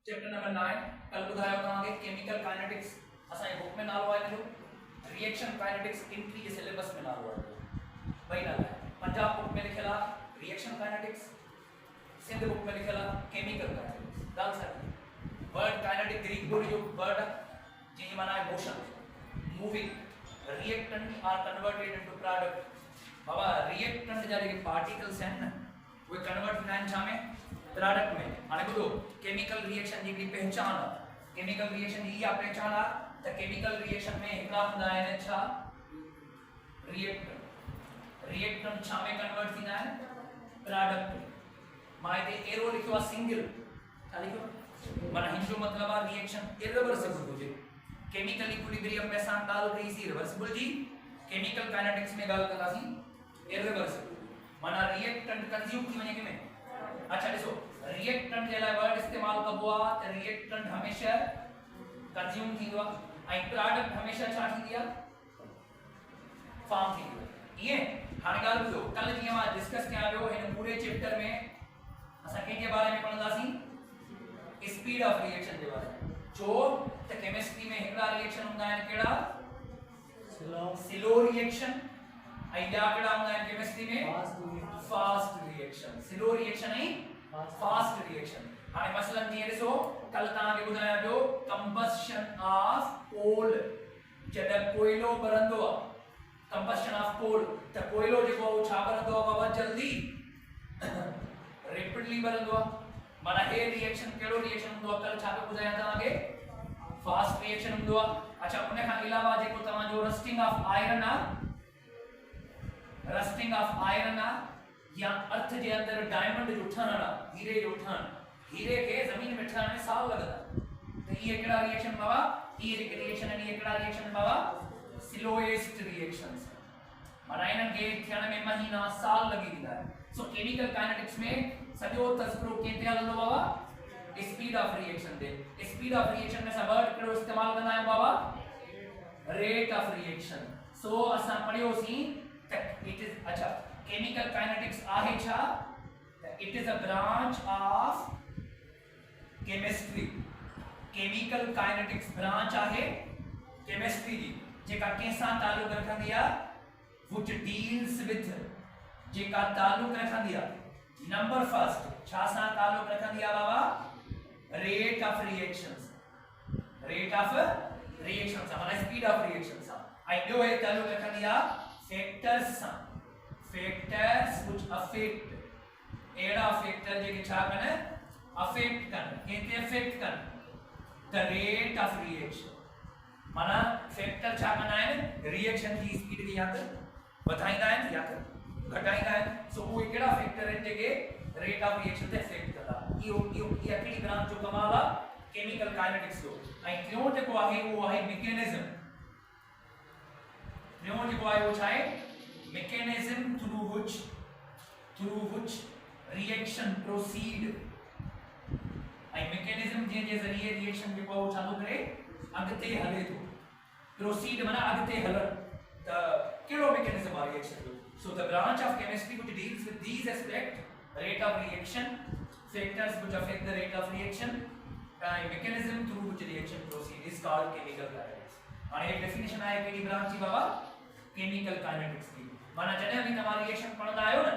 Chapter number 9 कल बुधायो तव्हांखे केमिकल काइनेटिक्स असांजे बुक में नालो आहे रिएक्शन काइनेटिक्स इंट्री जे सिलेबस में नालो आहे भई नाला आहे पंजाब बुक में लिखियल आहे रिएक्शन काइनेटिक्स सिंध बुक में लिखियल आहे केमिकल काइनेटिक्स ॻाल्हि साॻी वर्ड काइनेटिक ग्रीक ॿोली जो वर्ड जंहिंजी माना आहे motion moving reactant are converted into product बाबा रिएक्टेंट जा जेके पार्टिकल्स आहिनि न उहे कन्वर्ट थींदा आहिनि छा में प्रोडक्ट में हाणे ॿुधो केमिकल रिएक्शन जी हिकिड़ी पहचान आहे केमिकल रिएक्शन जी इहा पहचान आहे त केमिकल रिएक्शन में हिकिड़ा हूंदा आहिनि छा रिएक्टेंट छा में कन्वर्ट थींदा आहिनि प्रोडक्ट मां हिते एरो लिखियो आहे सिंगल छा लिखियो माना हिन जो मतिलबु आहे रिएक्शन इरिवर्सिबल हुजे केमिकल इक्विलिब्रियम में असां ॻाल्हि कईसीं रिवर्सिबल जी केमिकल काइनेटिक्स में ॻाल्हि कंदासीं इरिवर्सिबल माना रिएक्टेंट कंज्यूम थी वञे कंहिंमें अच्छा ॾिसो रिएक्टेंट जे लाइ वर्ड इस्तेमाल कबो आहे त रिएक्टेंट हमेशा कंज्यूम थींदो आहे ऐं प्रोडक्ट हमेशा छा थींदी आहे फॉर्म थींदी आहे ईअं हाणे ॻाल्हि ॿुधो कल जीअं मां डिस्कस कयां पियो हिन पूरे चैप्टर में असां कंहिंजे बारे में पढ़ंदासीं स्पीड ऑफ रिएक्शन जे बारे में छो त केमिस्ट्री में हिकिड़ा रिएक्शन हूंदा आहिनि कहिड़ा स्लो रिएक्शन ऐं ॿिया कहिड़ा हूंदा आहिनि केमिस्ट्री में फास्ट रिएक्शन स्लो रिएक्शन ऐं फास्ट रिएक्शन हाणे मसलन जीअं ॾिसो कल तव्हांखे ॿुधायां पियो कंबस्शन ऑफ कोल जॾहिं कोयलो ॿरंदो आहे कंबस्शन ऑफ कोल त कोयलो जेको आहे छा ॿरंदो आहे बाबा जल्दी रैपिडली ॿरंदो आहे माना हे रिएक्शन कहिड़ो रिएक्शन हूंदो आहे कल छा पियो ॿुधायां तव्हांखे फास्ट रिएक्शन हूंदो आहे अच्छा उन खां अलावा जेको तव्हांजो रस्टिंग ऑफ आयरन आहे रस्टिंग ऑफ आयरन आहे या अर्थ जे अंदर डायमंड जो ठहण आहे हीरे जो ठहण हीरे के जमीन में ठहण में साल लगदा तो ये केड़ा रिएक्शन बाबा ये जेके रिएक्शन है ये केड़ा रिएक्शन बाबा स्लोएस्ट रिएक्शंस माना इनन के थियण में महीना साल लगी वेंदा है सो केमिकल काइनेटिक्स में सॼो तस्करो केते हलंदो बाबा स्पीड ऑफ रिएक्शन दे स्पीड ऑफ रिएक्शन में सब वर्ड केड़ो इस्तेमाल कंदा है बाबा रेट ऑफ रिएक्शन सो असां पढ़ियोसी इट इज अच्छा केमिकल काइनेटिक्स आहे छा it is a branch of chemistry chemical kinetics branch आहे केमिस्ट्री जी जेका कंहिंसां ताल्लुक रखंदी आहे व्हिच डील्स विद जेका ताल्लुक रखंदी आहे नंबर फर्स्ट छा सां ताल्लुक रखंदी आहे बाबा रेट ऑफ रिएक्शंस माना स्पीड ऑफ रिएक्शंस ऐं ॿियो हे ताल्लुक रखंदी आहे फैक्टर्स सां फैक्टर्स व्हिच अफेक्ट एड़ा फैक्टर जेके छा कन अफेक्ट कन केते अफेक्ट कन द रेट ऑफ रिएक्शन माना फैक्टर छा कंदा आहिनि रिएक्शन जी स्पीड खे या त वधाईंदा आहिनि या त घटाईंदा आहिनि सो उहे कहिड़ा फैक्टर आहिनि जेके रेट ऑफ रिएक्शन ते अफेक्ट कंदा इहो हिकिड़ी ब्रांच जो कमाल आहे केमिकल काइनेटिक्स जो ऐं टियों जेको आहे उहो आहे मैकेनिज्म टियों जेको आहे उहो छा आहे mechanism through which reaction proceed ऐं mechanism जे ज़रिए रिएक्शन जेको आहे चालू करे अॻिते हले थो proceed माना अॻिते हलण त कहिड़ो mechanism आहे रिएक्शन जो so the branch of chemistry which deals with these aspects rate of reaction factors which affect the rate of reaction and mechanism through which reaction proceed is called chemical kinetics हाणे एक definition आहे कहिड़ी branch जी बाबा chemical kinetics की माना जॾहिं बि तव्हां reaction पढ़ंदा आहियो न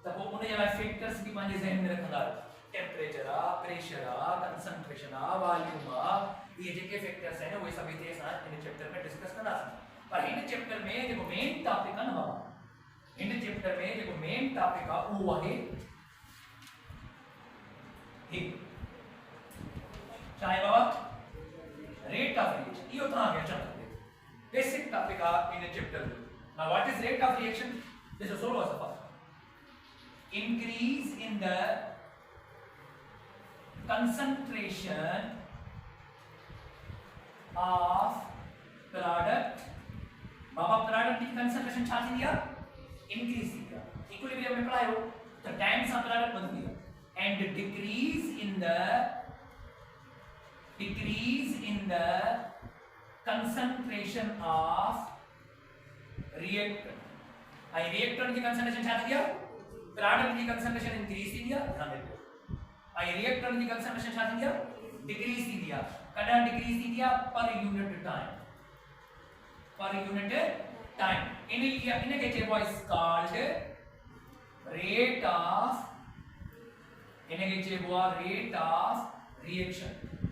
त पोइ उन जे लाइ फैक्टर्स बि पंहिंजे ज़हन में रखंदा आहियो टेम्परेचर आहे प्रेशर आहे कंसंट्रेशन आहे वॉल्यूम आहे इहे जेके फैक्टर्स आहिनि उहे सभु हिते असां हिन चैप्टर में डिस्कस कंदासीं पर हिन चैप्टर में जेको मेन टॉपिक आहे न बाबा हिन चैप्टर में जेको मेन टॉपिक आहे उहो आहे छा आहे बाबा रेट ऑफ रिएक्शन इहो तव्हांखे अचणु खपे बेसिक टॉपिक आहे इन चैप्टर में Now what is rate of reaction? This is solo as increase in the concentration of product. Baba product की concentration छा थी दिया? Increase थी दिया. Equilibrium में पढ़ायो तो time सा product बदल दिया. And decrease in the concentration of reactant I reactant की कंसंट्रेशन छा थी दिया प्रोडक्ट की कंसंट्रेशन इंक्रीज थी दिया ध्यान रखो आई रिएक्टेंट की कंसंट्रेशन छा थी दिया डिक्रीज थी दिया कदा डिक्रीज थी दिया पर यूनिट टाइम इनके चेबो इज कॉल्ड रेट ऑफ इनके चेबो रेट ऑफ रिएक्शन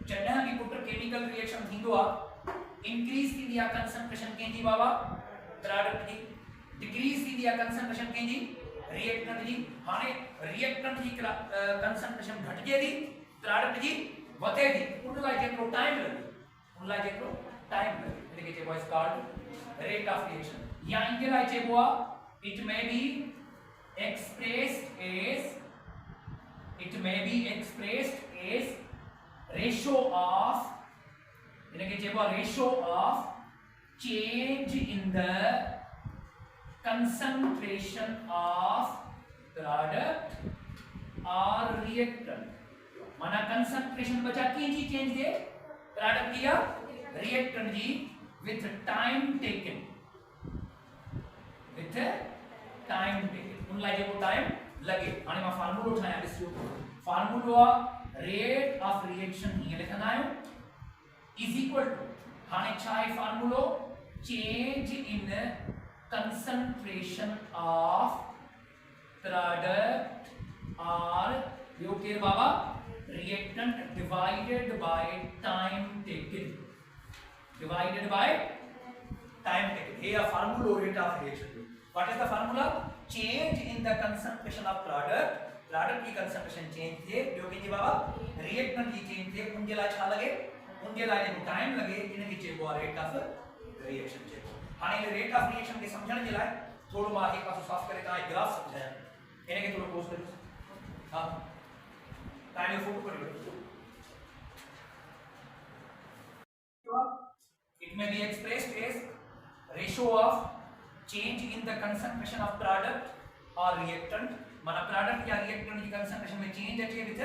जडा भी पुट केमिकल रिएक्शन थींदो आ इंक्रीज थी दिया कंसंट्रेशन केजी बाबा प्रोडक्ट जी डिक्रीज थी दिया कंसंट्रेशन केजी रिएक्टेंट जी हाने रिएक्टेंट जी कंसंट्रेशन घट जे दी प्रोडक्ट जी वधे दी उन लाइ जेतरो टाइम लगे इनके चेबो is called rate of reaction या इनके लाइ चेबो आ it may be expressed as ratio of इनके चेबो ratio of change in the concentration of product or reactant माना concentration बचा केजी चेंज दे प्रोडक्ट या रिएक्टेंट जी with time taken उन लाइ जेको टाइम लगे हाने मां फार्मूलो ठाया ॾिसो फार्मूलो रेट ऑफ रिएक्शन ये लिखंदा आयो इज इक्वल टू हाने छा है फार्मूलो change in concentration of product or यो केर बाबा reactant divided by time taken here a formula rate of reaction what is the formula change in the concentration of product की concentration change थे जो कि जी बाबा reactant की change थे उनके लिए छा लगे उनके लिए टाइम लगे इनके चेबो रेट ऑफ रिएक्शन चेबो हाने रेट ऑफ रिएक्शन के समझण जे लाइ थोड़ो मां एक पासो साफ करे ता ग्राफ समझाया इनके थोड़ो पोस्ट करो हां ताने फोटो करियो it may be expressed as ratio of change in the concentration of product or reactant माना प्रोडक्ट या रिएक्टेंट की कंसंट्रेशन में चेंज अचे with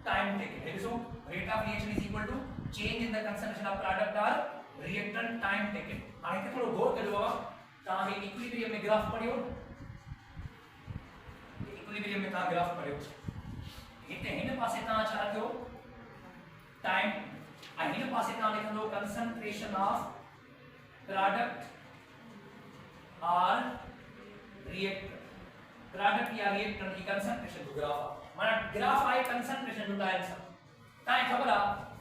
time taken so rate of reaction is equal to change in the concentration of product और reactant time taken हाने के थोड़ो गौर करियो बाबा ता हे इक्विलिब्रियम में ग्राफ पढ़ियो इक्विलिब्रियम में ता ग्राफ पढ़ियो इते हिन पासे ता छा रखियो टाइम आ हिन पासे ता लिखंदो कंसंट्रेशन ऑफ प्रोडक्ट और रिएक्टेंट प्रोडक्ट या रिएक्टेंट की कंसंट्रेशन जो ग्राफ माना ग्राफ आए कंसंट्रेशन जो आंसर ताए खबर आ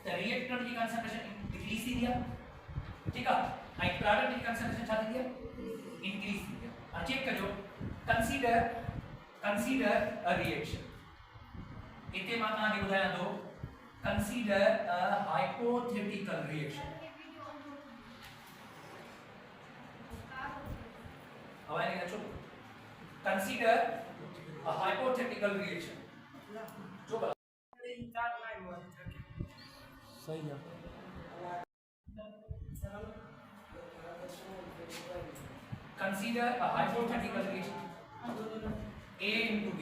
त रिएक्टेंट की कंसंट्रेशन डिक्रीज थी दिया ठीक है आई प्रोडक्ट की कंसंट्रेशन छा थी दिया इंक्रीज थी दिया आ चेक करो कंसीडर अ रिएक्शन इते मां ता के बुधाया दो कंसीडर अ हाइपोथेटिकल रिएक्शन अब आएगा चलो consider a hypothetical reaction जो सही है consider a hypothetical reaction A into B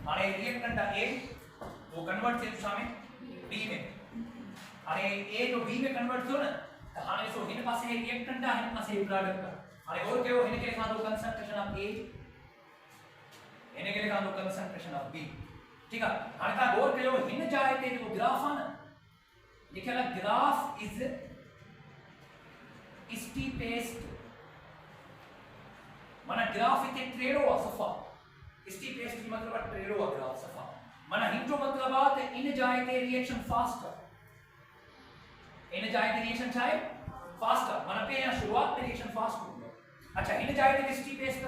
माने रिएक्टेंट A वो कन्वर्ट थे सामने B में अरे A जो B में कन्वर्ट थो ना तो हाने सो हिन पासे रिएक्टेंट आ हिन पासे प्रोडक्ट अरे और कहो हिन के लिखा दो कंसंट्रेशन ऑफ A हिन के लिखा दो कंसंट्रेशन ऑफ B ठीक है हाने का गौर कयो हिन जाए ते जो ग्राफ है ना लिखेला ग्राफ इज स्टीपेस्ट माना ग्राफ इते ट्रेडो आ सफा स्टीपेस्ट की मतलब ट्रेडो आ ग्राफ सफा माना हिन जो मतलब आ ते इन जाए ते रिएक्शन फास्ट इन जाए ते रिएक्शन छाए फास्ट माना पे या शुरुआत में रिएक्शन फास्ट हो अच्छा हिन जाए ते स्टीपेस्ट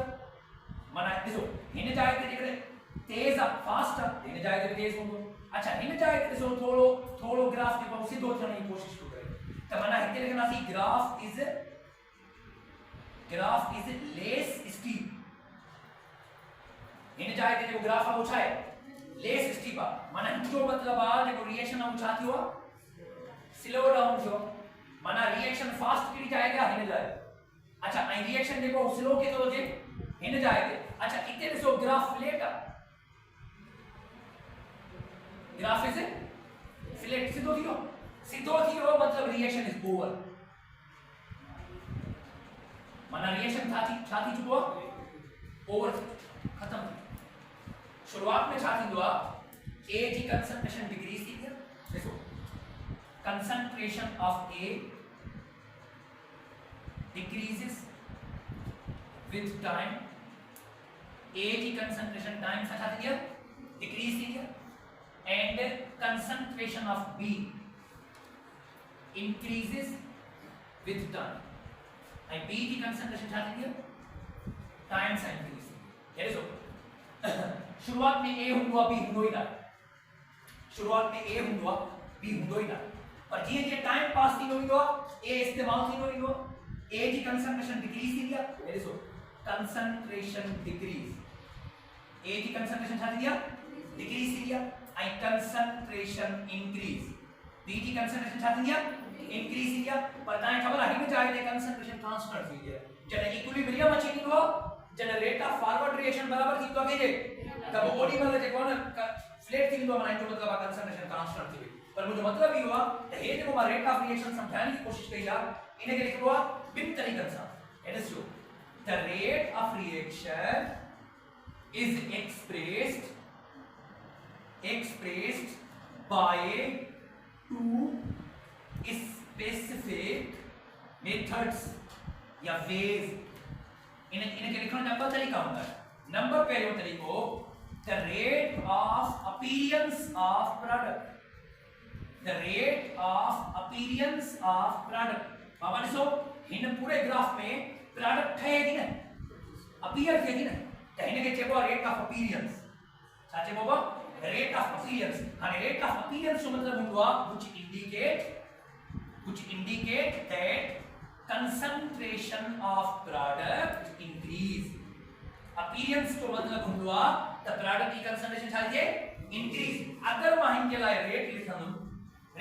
माना देखो हिन जाए ते जेकरे तेज आ फास्ट हिन जाए ते तेज होंदो अच्छा हिन जाए ते देखो थोड़ो ग्राफ के पास सीधो चढ़ने की कोशिश तो करे तो माना हिते लिखना सी ग्राफ इज लेस स्टीप हिन जाए ते जो ग्राफ आ वो छाए लेस स्टीप आ माना जो मतलब आ जो रिएक्शन आ वो छा थियो स्लो डाउन थियो माना रिएक्शन फास्ट की जाएगा हिन जाए अच्छा आई रिएक्शन देखो स्लो के तो जे हिन जाए ते अच्छा इते देखो ग्राफ फ्लैट आ ग्राफ इज फ्लैट सीधो थियो मतलब रिएक्शन इज ओवर माना रिएक्शन छाती चुको ओवर खत्म शुरुआत में छाती दो ए जी कंसंट्रेशन डिक्रीज थी concentration of A decreases with time. A की concentration time से क्या थी क्या? Decrease थी क्या? And concentration of B increases with time. And B की concentration क्या थी क्या? Time से increase. ये देखो शुरुआत में A हुआ B हुआ ही शुरुआत में A हुआ B हुआ ही पर धीरे-धीरे टाइम पास थी हुआ A इस्तेमाल थी हुआ A की कंसंट्रेशन डिक्रीज थी क्या ये देखो कंसंट्रेशन डिक्रीज A की कंसंट्रेशन क्या थी क्या डिक्रीज थी क्या आई कंसंट्रेशन इंक्रीज B की कंसंट्रेशन क्या थी क्या इंक्रीज थी क्या पर टाइम खबर है कि चाहे कंसंट्रेशन कांस्टेंट थी क्या जब इक्विलिब्रियम अचीव हुआ जब रेट ऑफ फॉरवर्ड रिएक्शन बराबर थी तो आगे तब ओडी मतलब जे कोन फ्लैट थी तो माने जो मतलब कंसंट्रेशन कांस्टेंट थी पर मुझे मतलब ये हुआ हे देखो मां रेट ऑफ रिएक्शन समझाने की कोशिश कई यार इन्हें के लिखो बिन तरीके से इट इज जो the rate of reaction is expressed by two specific methods या ways इन्हें के लिखने का तरीका होता है नंबर पहले वो तरीको the rate of appearance of product बाबा ने सो इन पूरे ग्राफ में प्रोडक्ट है कि नहीं अपीयर है कि नहीं कहीं के चेको रेट ऑफ अपीयरेंस साचे बाबा रेट ऑफ अपीयरेंस हां रेट ऑफ अपीयरेंस का मतलब हुआ which indicate that concentration of product increase appearance तो मतलब हुआ द प्रोडक्ट की कंसंट्रेशन छालिए इंक्रीज अगर माहिन के लिए रेट लिखनु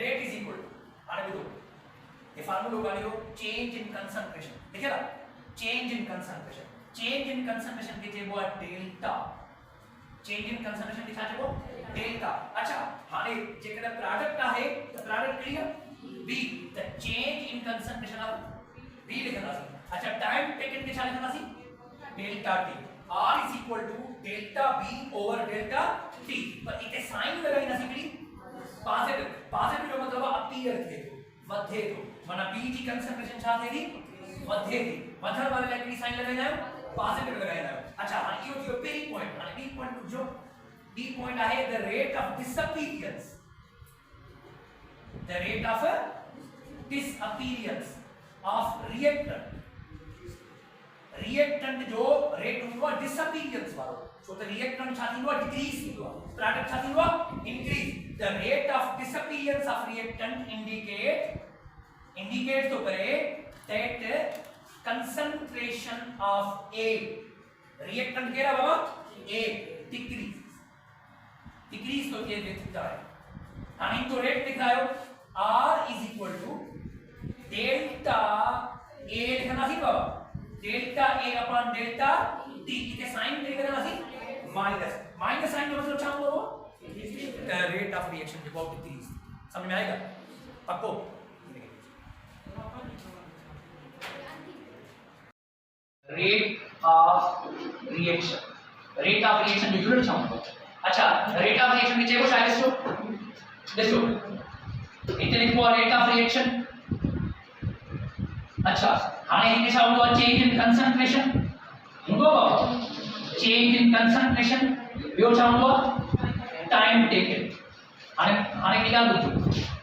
रेट इज इक्वल आने दो ये फार्मूला गालियो चेंज इन कंसंट्रेशन देखिए ना चेंज इन कंसंट्रेशन के जेबो डेल्टा चेंज इन कंसंट्रेशन दिखा जेबो डेल्टा अच्छा हाने जेकडे प्रोडक्ट आहे the product clear B the change in concentration of B लिखना सी अच्छा टाइम टेकन के छा लिखना C delta T R is equal to delta B over delta T पर इते साइन लगाई ना सिकड़ी पॉजिटिव जो मतलब अपीयर थे तो वधे तो माना B की कंसंट्रेशन छा थे थी वधे थी वधर वाले लाइक साइन लगाई ना पॉजिटिव लगाई ना अच्छा हां यो जो पहली पॉइंट हां बी पॉइंट जो डी पॉइंट आहे the rate of disappearance of reactant जो रेट हुआ डिसअपीयरेंस वाला सो द रिएक्टेंट छाती हुआ डिक्रीज हुआ प्रोडक्ट छाती हुआ increase the rate of disappearance of reactant indicate तो करे that concentration of A reactant केरा बाबा ए डिक्रीज तो के दिखता है हम इनको रेट दिखायो R is equal to delta A लिखना सी बाबा delta A upon delta T इसे साइन लिखना सी माइनस साइन का मतलब क्या होगा rate of reaction about decrease समझ में आएगा पक्को रेट ऑफ रिएक्शन जो यूनिट चाहूंगा अच्छा रेट ऑफ रिएक्शन नीचे को शायद देखो इतने लिखो रेट ऑफ रिएक्शन अच्छा हाने इनके साथ हुआ चेंज इन कंसंट्रेशन हुआ चेंज इन कंसंट्रेशन यो छा हुआ टाइम टेकन हाने निकाल दो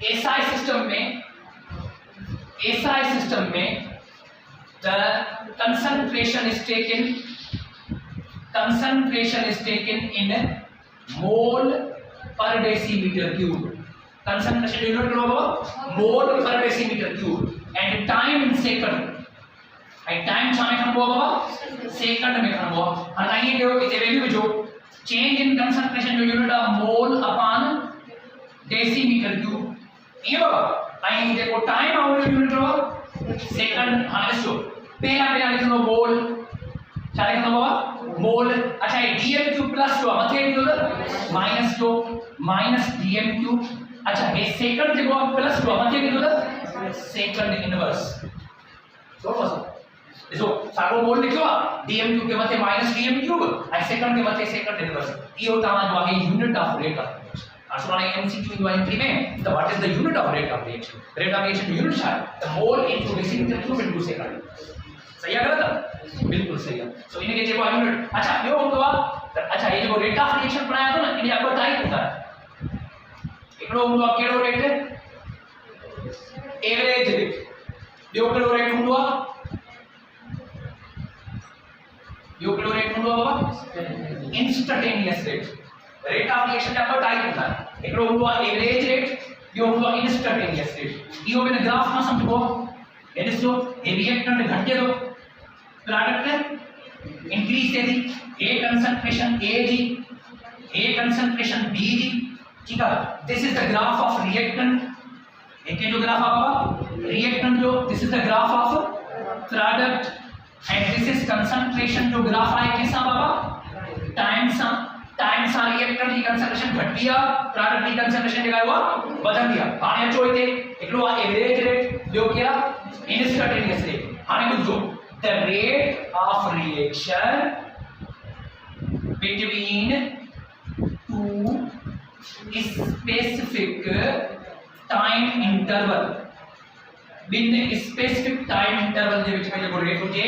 एसआई सिस्टम में the concentration is taken in mole per decimeter cube concentration unit होगा mole per decimeter cube and time in second and time समय कम होगा second में कम होगा और आइए जो इसे वैल्यू जो change in concentration जो unit of mole upon decimeter cube ये होगा आइए देखो time और unit होगा second हालेसो पहला लिखनो मोल क्या लिखनो बाबा मोल अच्छा ये dm क्यूब प्लस जो मथे किलो माइनस जो माइनस dm क्यूब अच्छा ये सेकंड जो प्लस जो मथे किलो सेकंड इनवर्स सो बस इसो सागो मोल लिखो dm क्यूब के मथे माइनस dm क्यूब और सेकंड के मथे सेकंड इनवर्स ये होता है जो आगे यूनिट ऑफ रेट ऑफ आसुराने एमसीक्यू इन में the what is the unit of rate of reaction? Rate of reaction unit है the mole into decimetre cube second. सही है गलत? बिल्कुल सही है। सो इनके जेको यूनिट अच्छा यो होतो अच्छा ये जो रेट ऑफ रिएक्शन पढ़ाया तो ना इन आपको टाइप होता है एकड़ो होतो केड़ो रेट एवरेज रेट यो केड़ो रेट होतो यो केड़ो रेट होतो बाबा इंस्टेंटेनियस रेट ऑफ रिएक्शन का टाइप होता है एकड़ो होतो एवरेज रेट यो होतो इंस्टेंटेनियस रेट यो मैंने ग्राफ में समझो ये देखो ये रिएक्टेंट घटके दो प्रोडक्ट इंक्रीज थे थी ए कंसंट्रेशन ए जी ए कंसंट्रेशन बी जी ठीक है। This is the graph of reactant एक जो ग्राफ आवा रिएक्टेंट जो this is the graph of product and this is concentration जो ग्राफ आए कैसा बाबा टाइम्स रिएक्टेंट की कंसंट्रेशन घट गया प्रोडक्ट की कंसंट्रेशन जगह हुआ बढ़ गया हाने जो इथे एकलो एवरेज रेट जो केला इंस्टेंटेनियस रेट हाने बुझो the rate of reaction between two specific time interval bin specific time interval ਦੇ ਵਿੱਚ ਜੋ ਰੇਟ ਹੋ ਜੇ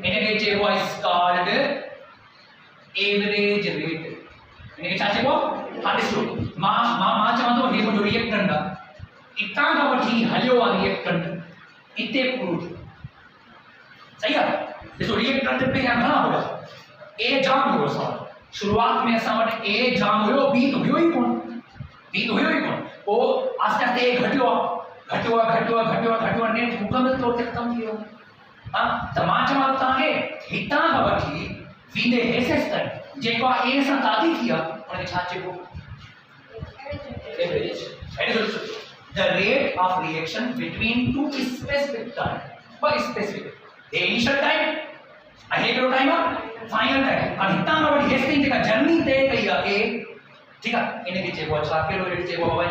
ਇਹਨੇ ਜੇ ਉਹ is called average rate ਇਹਨੇ ਚਾਚੇ ਕੋ हादिसो मा चवंदो हे जो रिएक्टेंट इतां खां वठी हलियो आहे रिएक्टेंट इते पूरो सही है। देखो रिएक्टेंट पे यहाँ घना हुआ ए जाम हुआ सवाल शुरुआत में ऐसा वट ए जाम हुआ बी तो हुई कौन वो आस्ते आस्ते ए घटियो ने मुकम्मल तौर पे खत्म कियो हां तमाम मां ताके हितां का वठी वीने हेसेस तक जेको ए सां तादी किया उनके छाचे को average the rate of reaction between two specific time for specific the initial time ahe karo time final time and हितां का वठी हेस्टिंग जेका जर्नी तय कई आहे ए ठीक है इने के जेको अच्छा केलो रेट जेको बाबा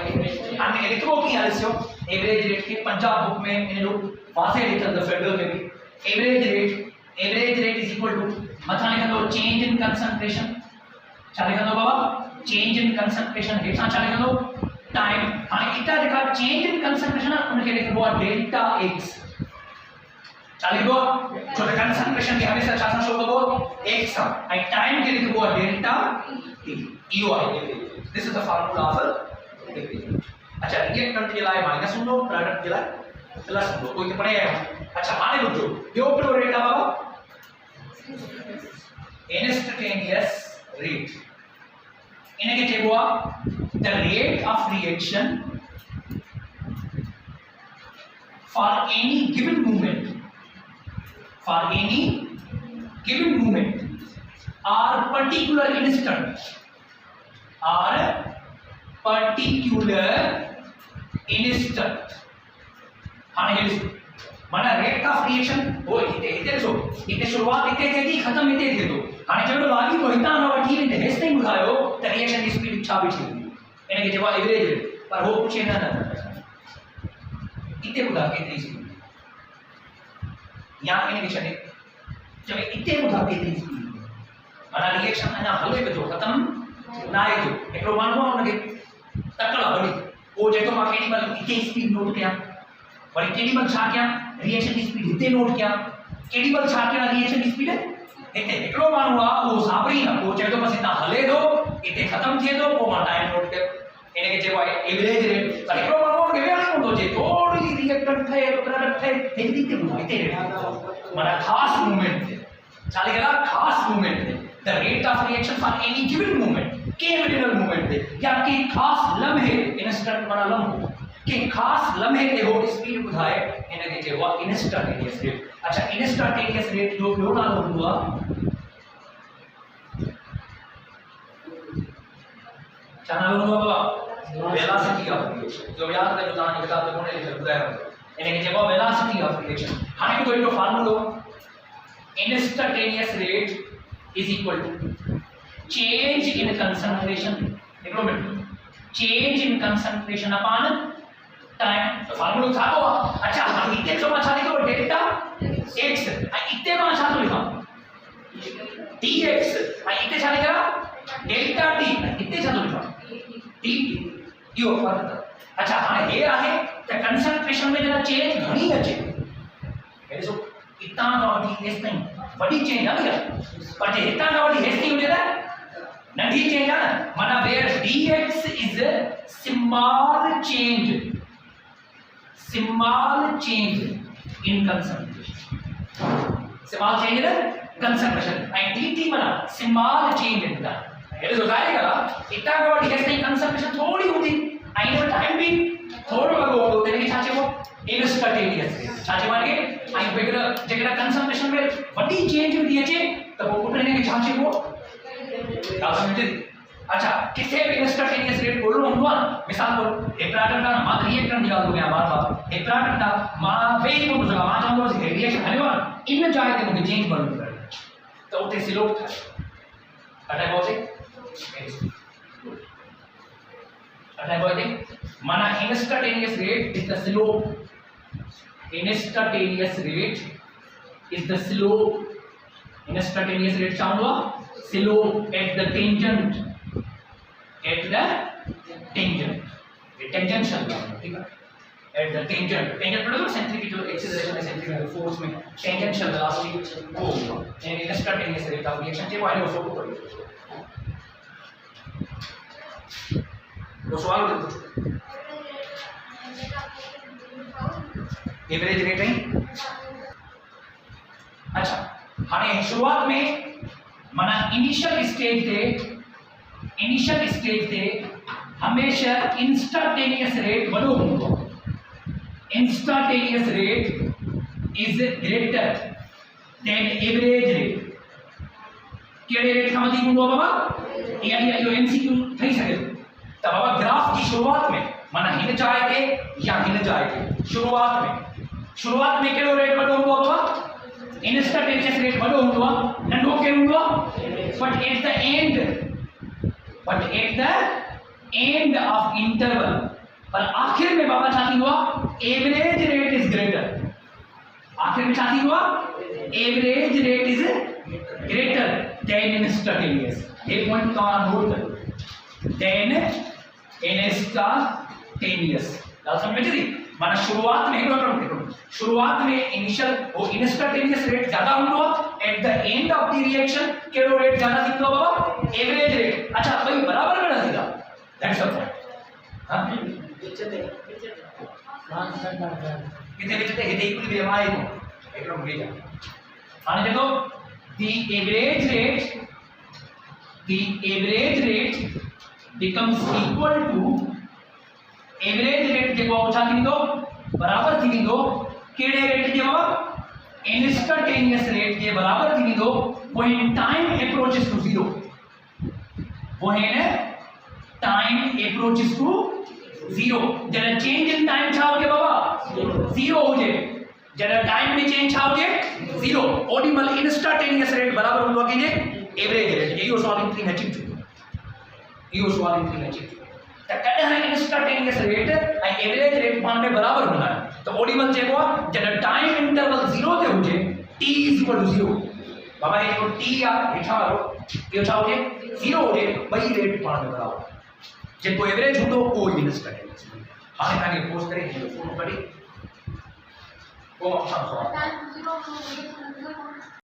हमने लिखो की आलस्यो एवरेज रेट के पंजाब बुक में इने लोग वासे लिखल द फेडरल में भी average rate is equal to मथा लिखो चेंज इन कंसंट्रेशन छा लिखो बाबा चेंज इन कंसंट्रेशन हेठा छा लिखो टाइम हाने इटा जेका चेंज इन कंसंट्रेशन उनके लिखो डेल्टा x छा लिखो जो कंसंट्रेशन के हमेशा छा शो करो x एंड टाइम के लिखो डेल्टा t ईओ है this is the formula of average. अच्छा रिएक्टेंट के लिए माइनस हुंदो प्रोडक्ट के लिए प्लस हुंदो कोई पढ़े अच्छा हाने बुझो ॿियो कहिड़ो रेट आहे बाबा इंस्टेंटेनियस रेट इनके चइबो आहे the rate of reaction for any given movement or particular instant हाने माना रेट ऑफ रिएक्शन वो इते सो इते शुरुआत इते थी खत्म इते थे तो हाने जब लागी तो हितां न वठी ने हेस्टिंग बुधायो त रिएक्शन की स्पीड छा बिठी इने के जवाब एवरेज रेट पर वो पूछे ना इते बुधा केतरी स्पीड या इने के छने जब इते बुधा केतरी स्पीड माना रिएक्शन अना हले पे जो खत्म ना है जो एकरो मानवा उनके तकड़ा बड़ी वो जेतो मा केडी मल इते स्पीड नोट किया वरी केडी मल छा किया रिएक्शन की स्पीड इते नोट किया केडी मल छा किया रिएक्शन की स्पीड इते एकरो मानवा वो साबरी ना वो जेतो बस इता हले दो इते खत्म थे दो वो मा टाइम नोट कर इने के जेको एवरेज रेट पर एकरो मानवा के वेला होतो जे थोड़ी रिएक्टेंट थे तो प्रोडक्ट थे हेदी ते बुझाइते रेट माना खास मूवमेंट थे चाली गला खास मूवमेंट थे the rate of reaction for any given movement के मिडिल मूवमेंट थे या के खास लम्हे इंस्टेंट माना लम्हो के खास लम्हे ते हो स्पीड बुधाए इने के जेको इंस्टेंटेनियस रेट। अच्छा इंस्टेंटेनियस रेट जो ॿियो नालो हूंदो आहे छा नालो हूंदो आहे बाबा वेलोसिटी ऑफ रिएक्शन जो याद कयो तव्हां किताब में कोने लिखियल ॿुधायो इने के जेको वेलोसिटी ऑफ रिएक्शन हाणे को हिकड़ो फार्मूलो instantaneous rate is equal to change in concentration देखो बेटा change in concentration upon time तो फार्मूला था तो अच्छा हम इतने जो अच्छा लिखो डेल्टा x इतने में अच्छा तो लिखा dx इतने अच्छा लिखा डेल्टा t इतने अच्छा तो लिखा dt इहो फर्क। अच्छा हाणे हे आहे त कंसंट्रेशन में जरा चेंज घणी अचे हे ॾिसो इतां खां वठी हेसि ताईं वॾी चेंज आहे भैया, पर जे हितां खां वठी हेसि ताईं हुजे त नंढी चेंज आहे न, माना where dx is small change in concentration, small change in concentration ऐं dt माना स्मॉल चेंज इन टाइम। हेॾो जो ज़ाहिर ॻाल्हि आहे हितां खां वठी हेसि ताईं कंसंट्रेशन थोरी हूंदी ऐं हिन टाइम बि थोरो लॻो हूंदो, तंहिंखे छा चइबो इंस्टंटेनियस रेट, छा चइबो आहे ऐं जेकॾहिं कंसंट्रेशन में वॾी चेंज थी अचे त पोइ पुट हिनखे छा चइबो अच्छा किथे भी इंस्टंटेनियस रेट ॻोल्हणो हूंदो आहे न, मिसाल तौर हिकिड़ा घंटा मां रिएक्टेंट जी ॻाल्हि थो कयां बार-बार, हिकिड़ा घंटा मां वेही कोन थो सघां, मां चवंदुसि हे रिएक्शन हलियो आहे इन जाइ ते मूंखे चेंज करणो पवंदो त उते स्लोप ठाहे अटाइबो हुजे माना instantaneous rate is the slope, instantaneous rate is the slope, instantaneous rate छा हूंदो आहे slope at the tangent, tangential ठीक है, at the tangent मतलब centrifugal acceleration है centrifugal force में tangential velocity वो होगा and instantaneous rate of reaction जो वाले उसको करिए वो सवाल एवरेज रेट है। अच्छा हाने शुरुआत में माना इनिशियल स्टेज ते हमेशा इंस्टंटेनियस रेट वडो हूंदो, instantaneous rate is greater than average rate. केड़े रेट खां वधीक हूंदो बाबा, यानी इहो एमसीक्यू ठही सके त बाबा ग्राफ की शुरुआत में माना हिन जाइ ते या हिन जाइ ते शुरुआत में केड़ो रेट वडो हूंदो बाबा, इंस्टंटेनियस रेट वडो हूंदो आहे, नंढो के हूंदो आहे, but at the end of interval पर आखिर में बाबा छा थींदो आहे एवरेज रेट इज ग्रेटर, आखिर में छा थींदो आहे average rate is greater than instantaneous. ये पॉइंट तव्हां नोट कयो, देन इंस्टंटेनियस ॻाल्हि समझ में थी माना शुरुआत में शुरुआत में इनिशियल वो इंस्टंटेनियस रेट ज्यादा हूंदो आहे, at the end of the reaction केड़ो रेट ज्यादा थींदो बाबा एवरेज रेट। अच्छा भाई बराबर में न थींदा दैट्स द पॉइंट। हां किथे विच ते हिते इक्विलिब्रियम आहे एकड़ो भेजा हाने देखो the average rate becomes equal to average rate जेको छा थींदो बराबर थी वेंदो केड़े रेट जे बाबा इंस्टंटेनियस रेट जे बराबर थी वेंदो when time approaches to zero, when time approaches to zero जॾहिं चेंज इन टाइम छा हुजे बाबा जीरो हुजे, जॾहिं टाइम में चेंज छा हुजे जीरो, ओडी महिल इंस्टंटेनियस रेट बराबर हूंदो आहे के एवरेज रेट। इहो सवाल इंट्री में अची चुको, इहो सवाल इंट्री में अची चुको त कॾहिं इंस्टंटेनियस रेट ऐं एवरेज रेट पाण में बराबर हूंदा आहिनि त ओडी महिल चइबो आहे जॾहिं टाइम इंटरवल जीरो ते हुजे t = 0 बाबा ये जो t आहे हेठा वारो इहो छा हुजे जीरो हुजे, ॿई रेट पाण में बराबर जेको एवरेज हूंदो उहो ई इंस्टंटेनियस। हाणे तव्हांखे पोस्ट करे हिन फोटो कढी पोइ असां